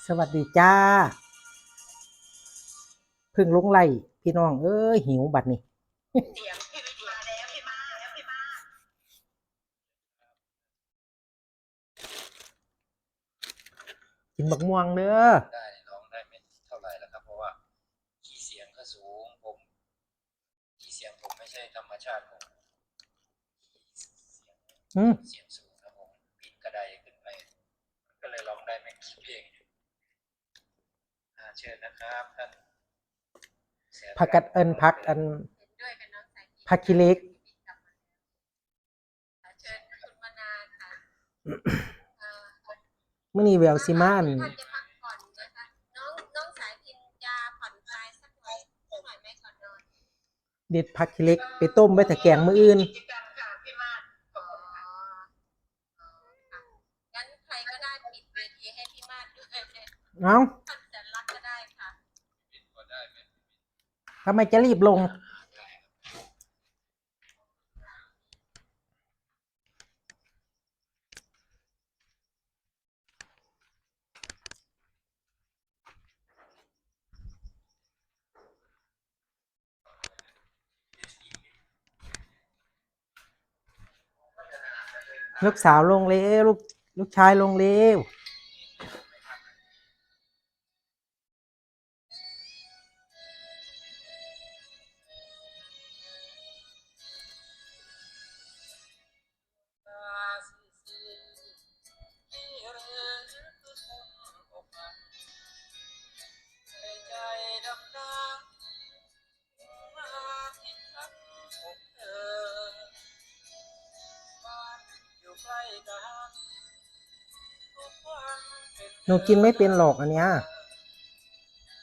สวัสดีจ้าเพึ่งลงไล่พี่น้องเอ้ยหิวบัดนี้เสียงพี่วิทย์มาแล้วพี่มาแล้วพี่มากินบักม่วงเด้อได้ร้องได้ไม่เท่าไหร่แล้วครับเพราะว่าคีย์เสียงก็สูงคีย์เสียงผมไม่ใช่ธรรมชาติผมเสียงสูงนะผมปีนกระไดขึ้นไปก็เลยร้องได้ไม่กี่เพลงเชิญนะครับท่านผักกัดพักผักขี้เล็กมื้อนี้แววสิมาอั่นเด็ดผักขี้เล็กไปต้มไว้ถ้าแกงมื้ออื่นงั้นใครก็ได้ปิดเวทีให้พี่มาศด้วยเอ้าท่านแสนรักก็ได้ค่ะทำไมจะรีบลงลูกสาวลงเร็วลูกชายลงเร็วหนูกินไม่เป็นหรอกอันเนี้ย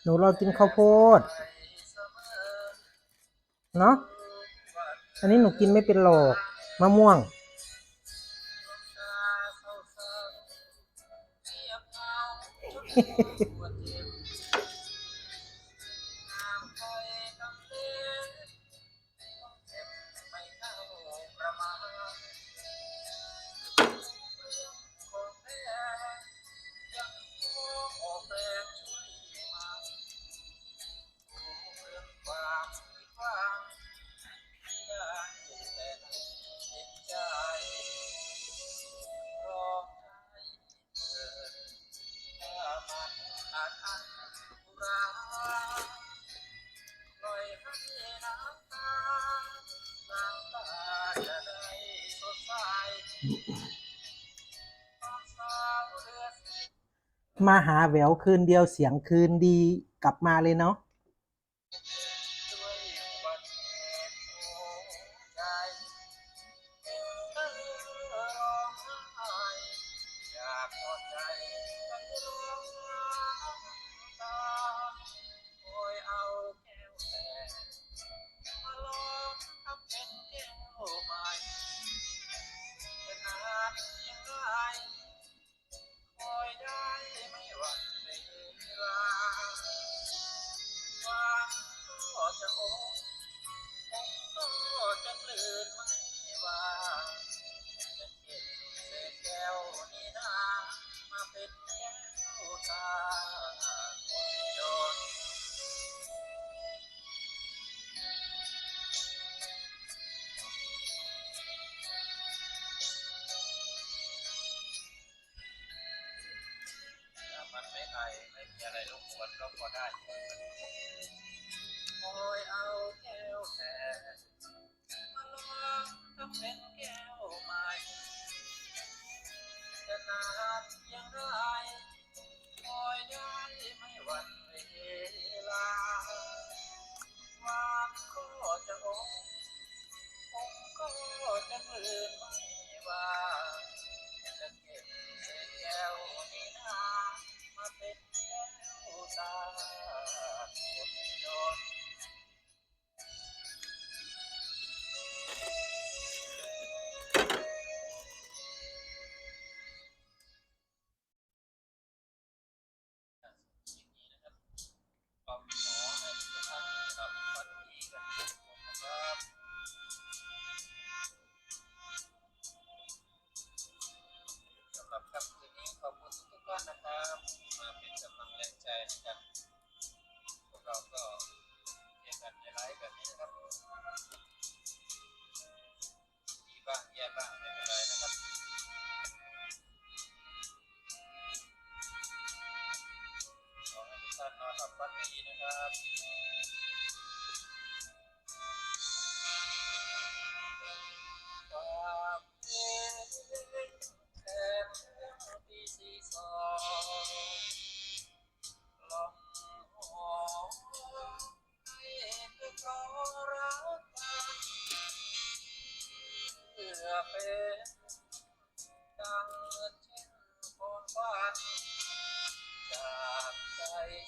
หนูรอกินข้าวโพดเนาะอันนี้หนูกินไม่เป็นหรอกมะม่วงมาหาแหววคืนเดียวเสียงคืนดีกลับมาเลยเนาะมันไม่ไอไม่มีอะไรรบกวนก็พอได้โอ้ยเอาแก้วแต่มาลองทำเป็นแก้วใหม่จะนานเพียงไรคอยได้ไม่หวั่นเวลาวันก็จะองค์ก็จะกลืนไม่ว่าจะเก็บเศษแก้วนี้นามาเป็นแก้วตาคนจน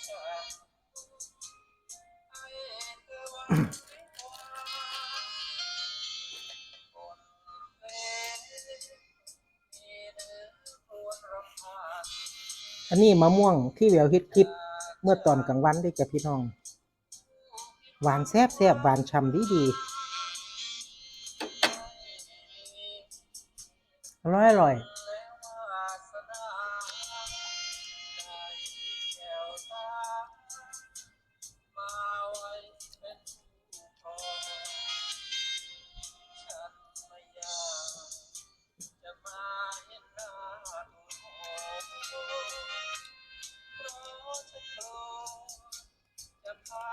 ฉันให้เธอหวังคนเพลงมีเนื้อครวญรำพัน อันนี้มะม่วงที่แววเฮ็ดคลิปเมื่อตอนกลางวันเด้อจ้ะพี่น้องหวานแซ่บๆหวานฉ่ำดีๆอร่อยๆ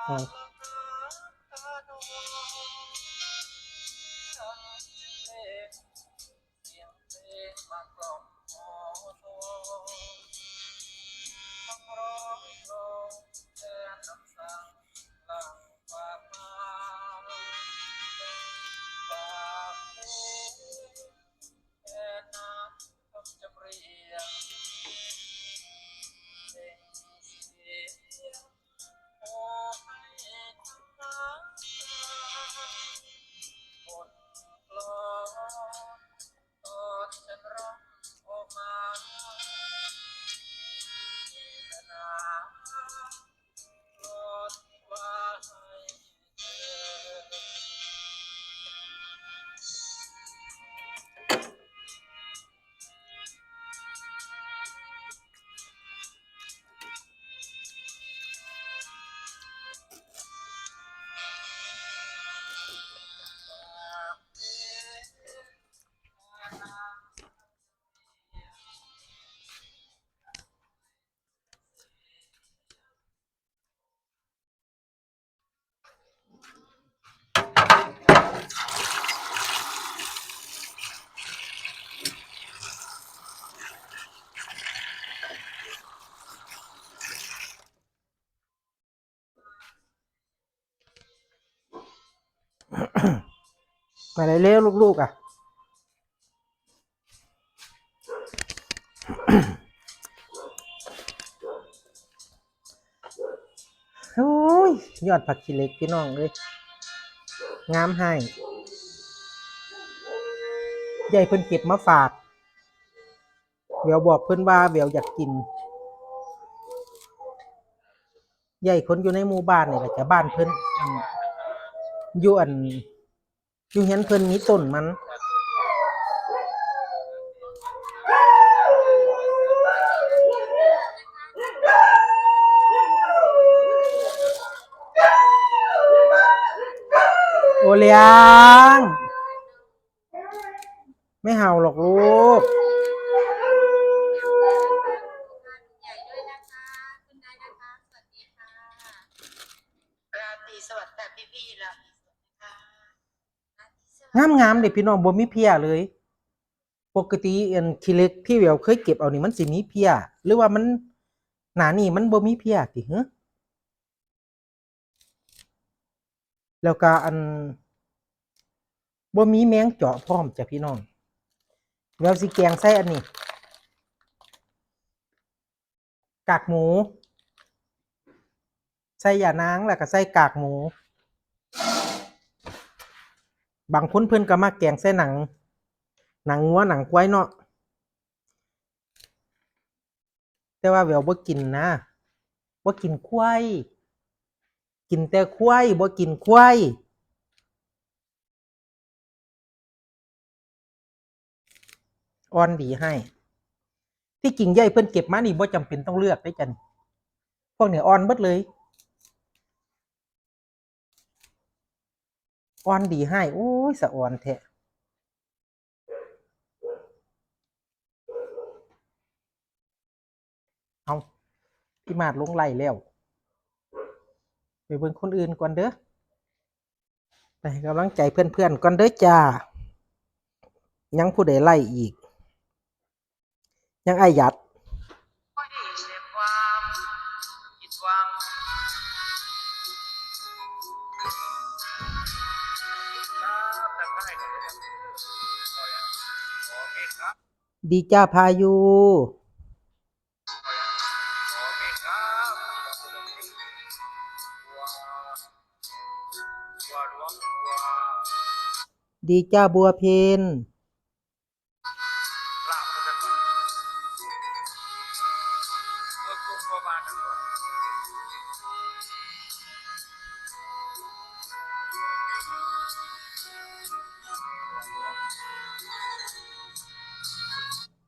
ครับมาเร็วๆลูกๆอ่ะโอ้ยยอดผักขี้เหล็กพี่น้องเอ้ยงามให้ยายเพิ่นเก็บมาฝากแววบอกเพิ่นว่าแววอยากกินยายคนอยู่ในหมู่บ้านนี่แหละจ้ะบ้านเพิ่นอยู่อยู่เฮียนเพิ่นมีต้นมันโอเลี้ยงไม่เห่าหรอกลูกใหญ่ด้วยนะคะคุณนายนะคะสวัสดีค่ะราตรีสวัสดิ์ค่ะพี่ๆราตรีสวัสดิ์ค่ะราตรีสวัสดิ์ งามๆเด้พี่น้องบ่มีเพี้ยเลยปกติอันขี้เหล็กที่แววเคยเก็บเอานี่มันสิมีเพี้ยหรือว่ามันหน้านี่มันบ่มีเพี้ยติหึแล้วก็บ่มีแมงเจาะพร้อมจ้ะพี่น้องแววสิแกงใส่อันนี้กากหมูใส่ยานางแล้วก็ใส่กากหมูบางคนเพิ่นก็มักแกงใส่หนังงัวหนังควายเนาะแต่ว่าแววบ่กินนะบ่กินควายกินแต่ควายบ่กินควายอ่อนดีให้ที่จริงยายเพิ่นเก็บมานี่บ่จำเป็นต้องเลือกเด้จ้ะนี่พวกนี้อ่อนเบิดเลยอ่อนดีให้โอ้ยสะอ่อนแท้เอาพี่มาดลงไล่แล้วไปเบิ่งคนอื่นก่อนเด้อไปให้กำลังใจเพื่อนๆก่อนเด้อจ้ายังผู้ใดไล่อีกยังอ้ายหยัดไม่ได้ความผิดหวังแต่ไม่ให้เลยโอเคครับดีจ้าพายุโอเคครับ ดีจ้าบัวเพนลาบมันจะเป็นตัวกลุ่มตัวบานนั่นแหละ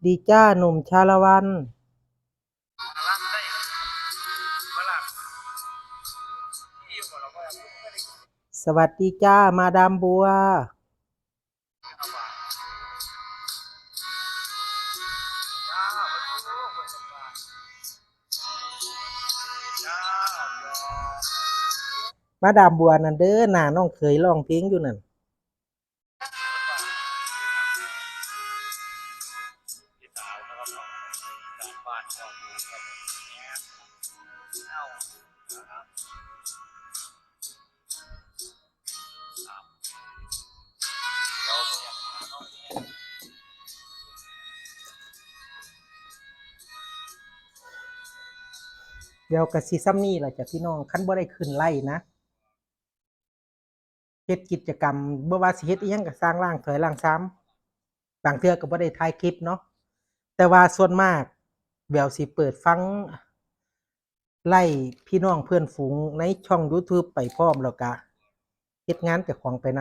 ดีจ้าหนุ่มชาละวัน ลาบได้เวลาที่อยู่กับเราก็ยังไม่ได้กินสวัสดีจ้ามาดามบัวเอามาจ้าวันนี้คนสบายจ้ามาดามบัวนั่นเด้อหน้าน้องเคยร้องเพลงอยู่นั่นที่สาวนะครับของการบ้านของครับเนี่ยเอาครับเราก็ยังเอาเนี่ยเดี๋ยวก็สิซ้ำนี้ล่ะจ้ะพี่น้องคันบ่ได้ขึ้นไล่นะเฮ็ดกิจกรรมบ่ว่าสิเฮ็ดอิหยังก็สร้างร่างถอยร่างซ้ำบางเทื่อก็บ่ได้ถ่ายคลิปเนาะแต่ว่าส่วนมากแววสิเปิดฟังไล่พี่น้องเพื่อนฝูงในช่อง YouTube ไปพร้อมแล้วก็เฮ็ดงานเจ้าของไปน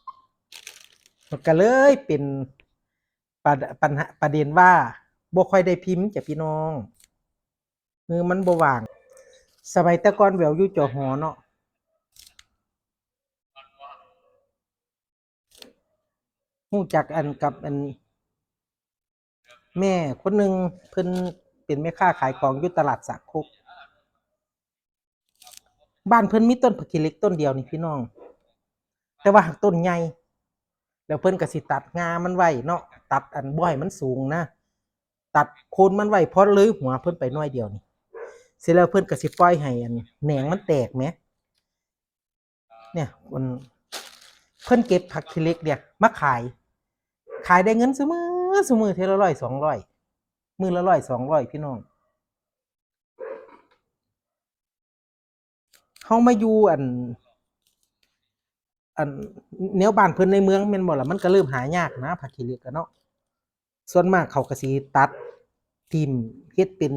ำมันก็เลยเป็นปัญหาประเด็นว่าบ่ค่อยได้พิมพ์จ้ะพี่น้องมันบ่ว่างสมัยแต่ก่อนแววอยู่จอหอเนาะรู้จักอันกับอันแม่คนหนึ่งเพิ่นเป็นแม่ค้าขายของอยู่ตลาดสะโคกบ้านเพิ่นมีต้นผักขี้เหล็กต้นเดียวนี่พี่น้องแต่ว่าต้นใหญ่แล้วเพิ่นก็สิตัดงามันไว้เนาะตัดอันบ่ให้มันสูงนะตัดโคนมันไว้พอเลยหัวเพิ่นไปหน่อยเดียวนี่เสร็จแล้วเพิ่นก็สิปล่อยให้อันแหนงมันแตกแหมเนี่ยเพิ่นเก็บผักขี้เหล็กเนี่ยมาขายได้เงินซุมื้อเทื่อละ100 200มื้อละ100 200พี่น้องเฮามาอยู่อันแนวบ้านเพิ่นในเมืองแม่นบ่ล่ะมันก็เริ่มหายากนะผักขี้เหล็กอะเนาะส่วนมากเขาก็สิตัดทิ่มเฮ็ดเป็น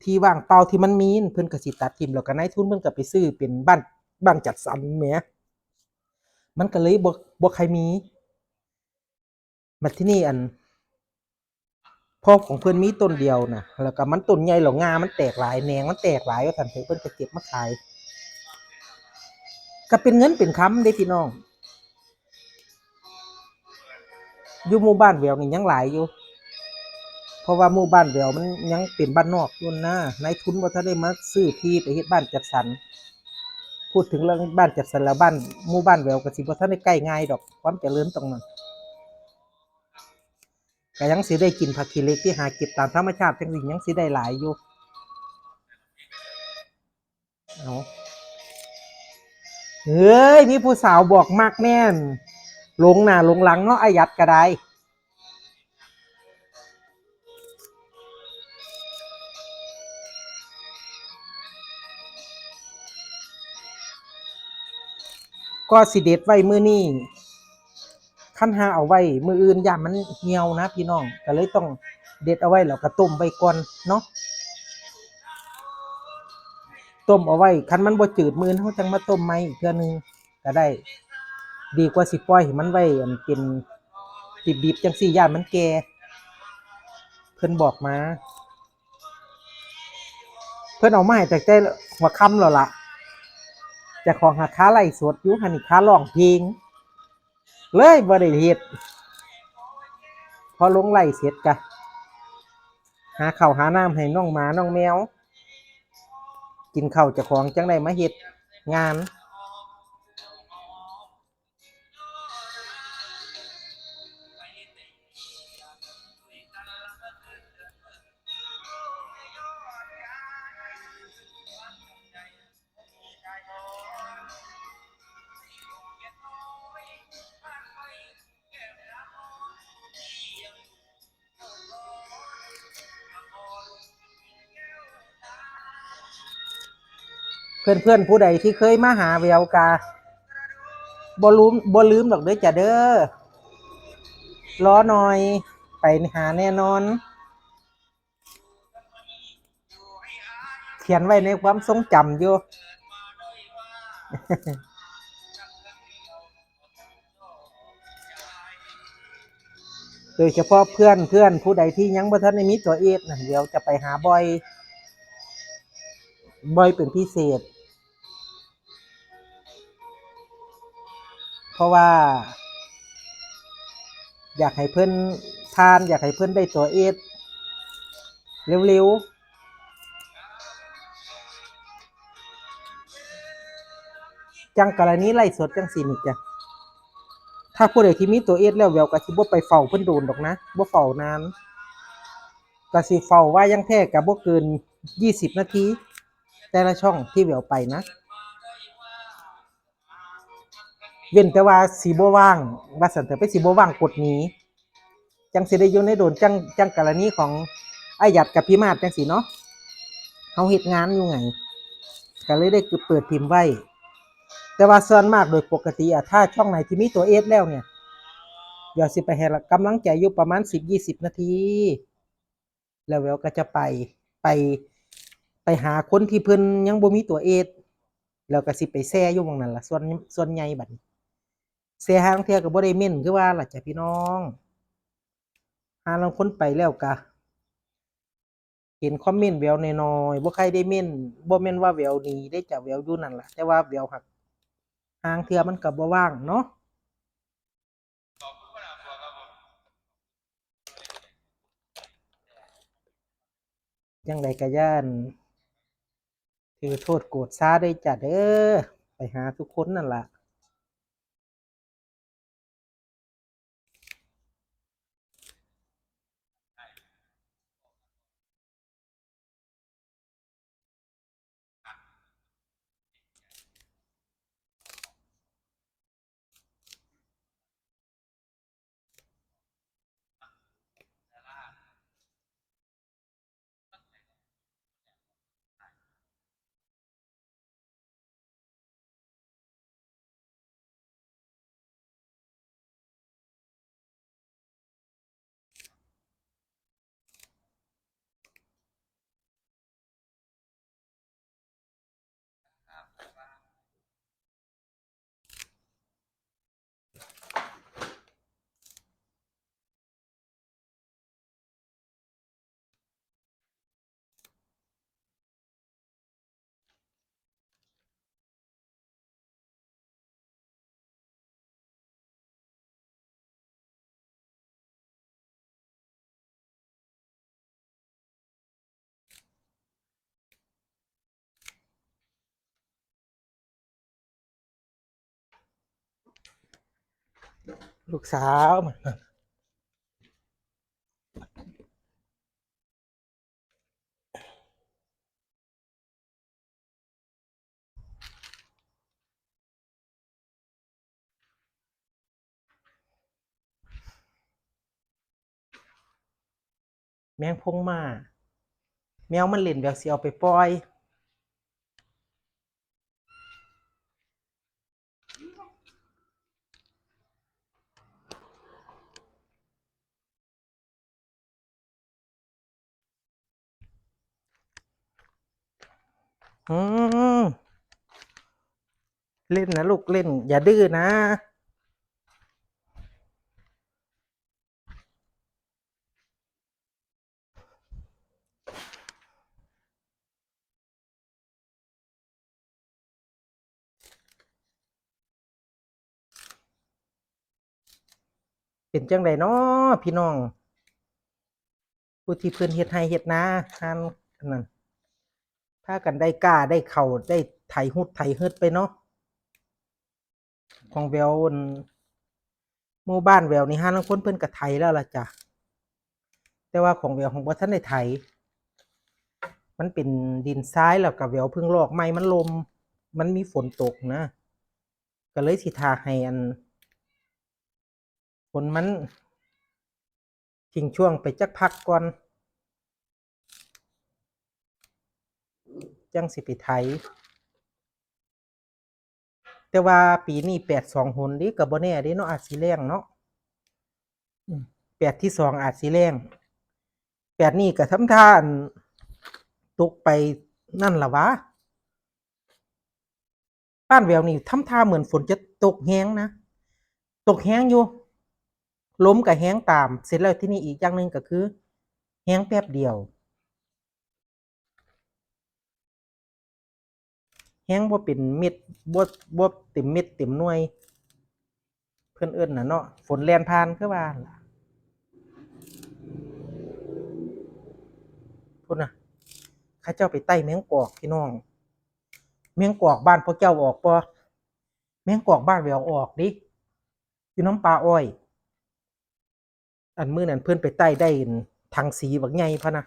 ที่ว่างเปล่าที่มันมีเพิ่นก็สิตัดทิ่มแล้วก็นายทุนเพิ่นก็ไปซื้อเป็นบ้านจัดสรรแหมมันก็เลยบ่ค่อยมีบัดทีนี้พอของเพิ่นมีต้นเดียวน่ะแล้วก็มันต้นใหญ่แล้วงามันแตกหลายแหนงมันแตกหลายว่าซั่นเพิ่นก็เก็บมาขายก็เป็นเงินเป็นคำเด้พี่น้องอยู่หมู่บ้านแหววนี่ยังหลายอยู่เพราะว่าหมู่บ้านแหววมันยังเป็นบ้านนอกอยู่นะนายทุนบ่ทันได้มาซื้อที่ไปเฮ็ดบ้านจัดสรรพูดถึงเรื่องบ้านจัดสรรแล้วหมู่บ้านแหววก็สิบ่ทันได้ใกล้ง่ายดอกความเจริญตรงนั้นก็ยังสิได้กินผักขี้เหล็กที่หาเก็บตามธรรมชาติจังซี่ยังสิได้หลายอยู่เอาเฮ้ยมีผู้สาวบอกมักแม่นหลงหน้าหลงหลังเนาะอายัดก็ได้ก็สิเด็ดไว้มื้อนี้คันหาเอาไว้มื้ออื่นย้านมันเหี่ยวนะพี่น้องก็เลยต้องเด็ดเอาไว้แล้วก็ต้มไว้ก่อนเนาะต้มเอาไว้คันมันบ่จืดมื้อนี้เราจังมาต้มใหม่อีกเทื่อหนึงก็ได้ดีกว่าสิปล่อยให้มันไว้เป็นดิบๆจังซี่ย้านมันแก่เพิ่นบอกมาเพิ่นเอามาให้ตั้งแต่หัวค่ำแล้วล่ะเจ้าของหาค้าไลฟ์สดอยู่หั่นนี่ค้าร้องเพลงเลยบ่ได้เฮ็ดพอลงไลฟ์เสร็จก็หาข้าวหาน้ำให้น้องหมาน้องแมวกินข้าวเจ้าของจังได้มาเฮ็ดงานเพื่อนๆผู้ใดที่เคยมาหาแววกา บ่ลืมดอกเด้อจ้ะเด้อรอหน่อยไปหาแน่นอน เขียนไว้ในความทรงจำอยู่ โดยเฉพาะเพื่อนผู้ใดที่ยังบ่ทันได้มีตัวเอสนั่นเดี๋ยวจะไปหาบ่อยเป็นพิเศษ เพราะว่า อยากให้เพิ่นผ่านอยากให้เพิ่นได้ตัวเอสเร็วๆจังกรณีไลฟ์สดจังซี่นี่จ้ะถ้าผู้ใดที่มีตัวเอสแล้วแววก็สิบ่ไปเฝ้าเพิ่นโดนดอกนะบ่เฝ้านานก็สิเฝ้าว่ายังแท้ก็บ่เกิน20นาทีแต่ละช่องที่แววไปนะเว้นแต่ว่าสิบ่ว่างว่าซั่นเถอะไปสิบ่ว่างกดหนีจังสิได้อยู่ในโดนจังกรณีของอ้ายหยัดกับพี่มาศจังซี่เนาะเฮาเฮ็ดงานอยู่ไงก็เลยได้เปิดพิมพ์ไว้ แต่ว่าส่วนมากโดยปกติอะถ้าช่องไหนที่มีตัวเอสแล้วเนี่ยเดี๋ยวสิไปให้กำลังใจอยู่ประมาณ10-20นาทีแล้วแววก็จะไปไปหาคนที่เพิ่นยังบ่มีตัวเอสแล้วก็สิไปแชร์อยู่หม้องนั้นล่ะส่วนใหญ่บัดนี้แชร์ห่าลางเทื่อก็บ่ได้เม้นคือว่าล่ะจ้ะพี่น้องห่าลางคนไปแล้วก็เห็นคอมเมนต์แววน้อยๆบ่ใครได้เม้นบ่แม่นว่าแววหนีเดะจ้ะแววอยู่นั่นล่ะแต่ว่าแววหักห่าลางเทื่อมันก็บ่ว่างเนาะ จั่งใดก็ย้านถือโทษโกรธซาด้วยจ้ะเด้อไปหาทุกคนนั่นล่ะลูกสาวแมงพงมาแมวมันเล่นแววสิเอาไปปล่อยอืมเล่นนะลูกเล่นอย่าดื้อนะเป็นจังไดน้อพี่น้องผู้ที่เพิ่นเฮ็ดไร่เฮ็ดนาหั้นอันนั้นพากันได้กล้าได้เข้าได้ไถฮุดไถเฮิดไปเนาะของแววอั่นหมู่บ้านแววนี่ห่าลางคนเพิ่นก็ไถแล้วล่ะจ้ะแต่ว่าของแววของบ่ทันได้ไถ มันเป็นดินทรายแล้วก็แหววพึ่งลอกใหม่มันลม มันมีฝนตกนะ ก็เลยสิท่าให้อันฝนมันทิ้งช่วงไปจักพักก่อนจั่งสิไปไถ แต่ แต่ว่าปีนี้82หนเด้ก็บ่แน่เด้เนาะอาจสิแรงเนาะ8ที่2อาจสิแรง8นี่ก็ทำท่าอั่นตกไปนั่นล่ะวะบ้านแววนี่ทำท่าเหมือนฝนจะตกแรงนะ ตกแรงอยู่ลมก็แรงตาม เสร็จแล้วทีนี้อีกอย่างหนึ่งก็คือแรงแป๊บเดียวแรงบ่เป็นเม็ดบ่เต็มเม็ดเต็มหน่วย เพิ่นเอิ้นน่ะเนาะฝนแล่นผ่านคือว่าหั่นล่ะพุ่นน่ะเขาเจ้าไปไต่แมงกอกพี่น้องแมงกอกบ้านพวกเจ้าออกบ่แมงกอกบ้านแหววออกเดะอยู่นำป่าอ้อยอันมื้อนั้นเพิ่นไปไต่ได้อั่นถังสีบักใหญ่พะนะ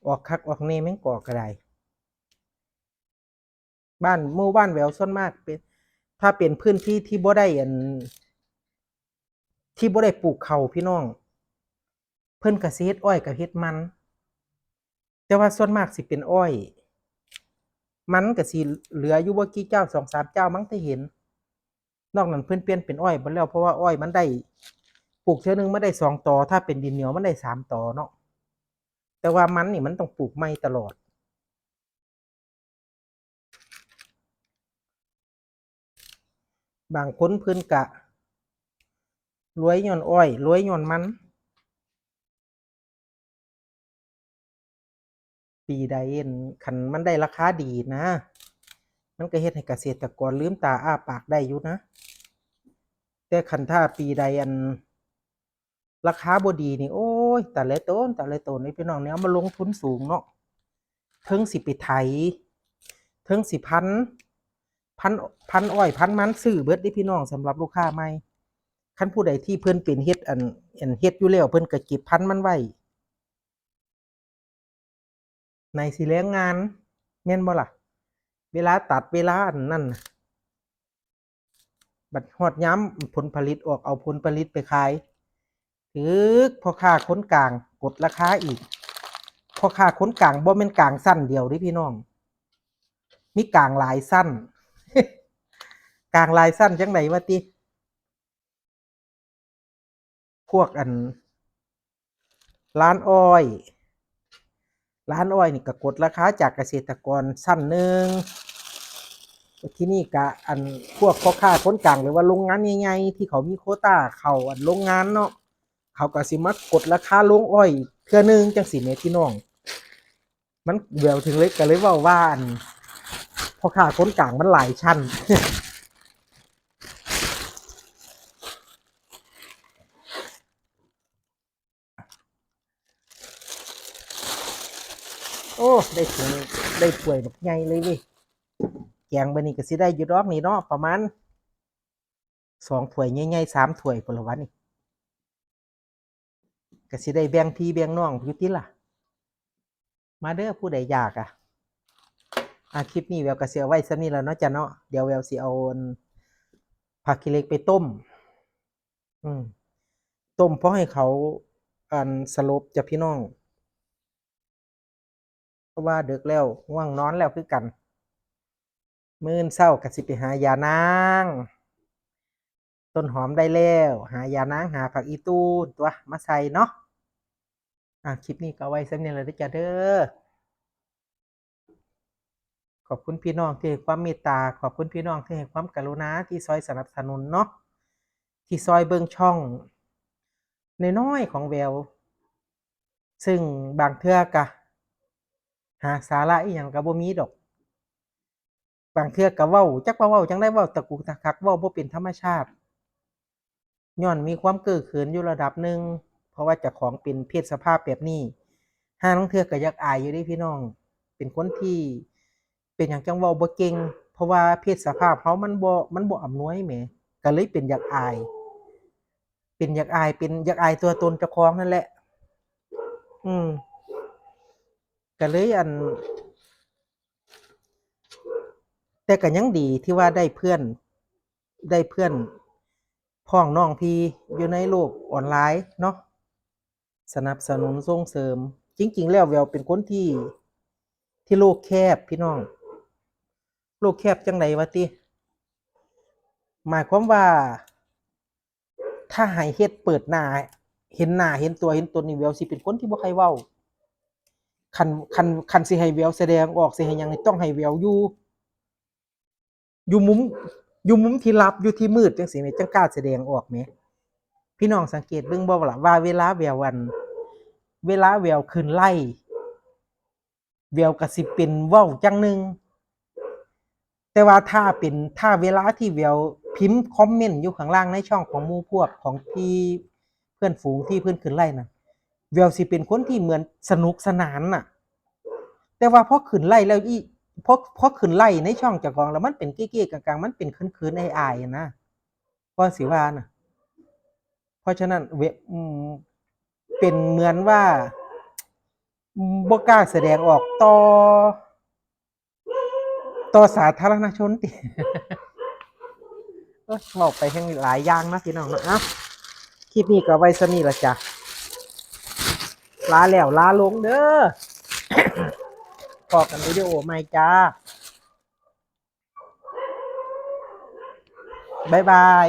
ออกคักออกแน่แมงกอกก็ได้บ้านหมู่บ้านแหววส่วนมากเป็นถ้าเป็นพื้นที่ที่บ่ได้อั่นที่บ่ได้ปลูกข้าวพี่น้องเพิ่นก็สิเฮ็ดอ้อยกับเฮ็ดมันแต่ว่าส่วนมากสิเป็นอ้อยมันก็สิเหลืออยู่บ่กี่เจ้า2-3เจ้ามั้งที่เห็นนอกนั้นเพิ่นเปลี่ยนเป็นอ้อยเบิดแล้วเพราะว่าอ้อยมันได้ปลูกเทื่อหนึ่งมันได้2ตอถ้าเป็นดินเหนียวมันได้3ตอเนาะแต่ว่ามันนี่มันต้องปลูกใหม่ตลอดบางคนเพิ่นก็รวยญ้อนอ้อยรวยญ้อนมันปีใดอั่นคันมันได้ราคาดีนะมันก็เฮ็ดให้เกษตรกรลืมตาอ้าปากได้อยู่นะแต่คันถ้าปีใดอันราคาบ่ดีนี่โอ๊ยตายแล้วโตนนี่พี่น้องเนี่ยเอามาลงทุนสูงเนาะเทิงสิไปไถเทิงสิพันอ้อยพันมันซื้อเบิดเด้พี่น้องสำหรับลูกค้าใหม่คันผู้ใดที่เพิ่นเป็นเฮ็ดอันเฮ็ดอยู่แล้วเพิ่นก็เก็บพันธุ์มันไว้ในสิแลงงานแม่นบ่ล่ะเวลาตัดเวลาอันนั้นน่ะบัดฮอดยามผลผลิตออกเอาผลผลิตไปขายถึกพ่อค้าคนกลางกดราคาอีกพ่อค้าคนกลางบ่แม่นกลางสั้นเดียวเด้พี่น้องมีกลางหลายสั้นกลางหลายสั้นจังได๋ว่าติพวกอันร้านอ้อยร้านอ้อยนี่ก็กดราคาจากเกษตรกรสั้นหนึ่งที่นี่ก็อันพวกพ่อค้าคนกลางหรือว่าโรงงานใหญ่ๆที่เขามีโควตาเข้าอันโรงงานเนาะเขาก็สิมากดราคาโรงอ้อยเทื่อหนึ่งจังซี้แหมพี่น้องมันแหววถึงเลยก็เลยเว้าว่าอันพ่อค้าคนกลางมันหลายชั้น โอ้ได้ถ้วยบักใหญ่เลยเว้ยแกงบัดนี้ก็สิได้อยู่ดอกนี่เนาะประมาณ2ถ้วยใหญ่ๆ3ถ้วยพุ่นล่ะวะนี่ก็สิได้แบ่งพี่แบ่งน้องอยู่ติล่ะมาเด้อผู้ใดอยากอะคลิปนี้แววก็สิเอาไว้ส่ำนี้แล้วเนาะจ้ะเนาะเดี๋ยวแววสิเอาอันผักขี้เหล็กไปต้มอืมต้มพอให้เขาสลบจ้ะพี่น้องเพราะว่าดึกแล้วง่วงนอนแล้วคือกันมื้ออนเช้าก็สิไปหายานางต้นหอมได้แล้วหายานางหาผักอีตูนตัวมาใส่เนาะคลิปนี้ก็เอาไว้ส่ำนี้แล้วเด้อจ้ะเด้อขอบคุณพี่น้องที่ให้ความเมตตาขอบคุณพี่น้องที่ให้ความกรุณาที่ซอยสนับสนุนเนาะที่ซอยเบิ่งช่องน้อยๆของแววซึ่งบางเทื่อก็หาสาระอิหยังก็บ่มีดอกบางเทื่อก็เว้าจักว่าเว้าจั่งใดเว้าตะกุกตะกักเว้าบ่เป็นธรรมชาติญ้อนมีความเก้อเขินอยู่ระดับหนึ่งเพราะว่าเจ้าของเป็นเพศสภาพแบบนี้ห่าลางเทื่อก็อยากอายอยู่เดะพี่น้องเป็นคนที่เป็นหยังจั่งเว้าบ่เก่งเพราะว่าเพศสภาพเรามันบ่อำนวยแหมก็เลยเป็นอยากอายเป็นอยากอายเป็นอยากอายตัวตนเจ้าของนั่นแหละอืมก็เลยแต่ก็ยังดีที่ว่าได้เพื่อนพ้องน้องที่อยู่ในโลกออนไลน์เนาะสนับสนุนส่งเสริม จริงๆแล้วแววเป็นคนที่โลกแคบพี่น้องโลกแคบจังไดวะติหมายความว่าถ้าให้เฮ็ดเปิดหน้าเห็นหน้าเห็นตัวเห็นตนนี่แววสิเป็นคนที่บ่ใครเว้าคันสิให้แววแสดงออกสิให้หยังนี่ต้องให้แววอยู่มุมอยู่มุมที่ลับอยู่ที่มืดจังซี้แหมจังกล้าแสดงออกแหมพี่น้องสังเกตเบิ่งบ่ล่ะว่าเวลาแววขึ้นไลฟ์แววก็สิเป็นเว้าจังหนึ่งแต่ว่าถ้าเวลาที่แววพิมพ์คอมเมนต์อยู่ข้างล่างในช่องของหมู่พวกของที่เพื่อนฝูงที่เพิ่นขึ้นไลฟ์น่ะแววสิเป็นคนที่เหมือนสนุกสนานน่ะแต่ว่าพอขึ้นไลฟ์แล้วพอขึ้นไลฟ์ในช่องเจ้าของแล้วมันเป็นเก้ๆกังๆมันเป็นเขินๆอายๆอะนะก็สิว่าน่ะเพราะฉะนั้นเป็นเหมือนว่าบ่กล้าแสดงออกต่อสาธารณชนติ โอ๊ยเว้าไปแฮ่งหลายอย่างเนาะพี่น้องเนาะเอ้าคลิปนี้ก็ไว้ส่ำนี้ล่ะจ้ะลาแล้วลาลงเด้อ พอกันวิดีโอใหม่จ้าบ๊ายบาย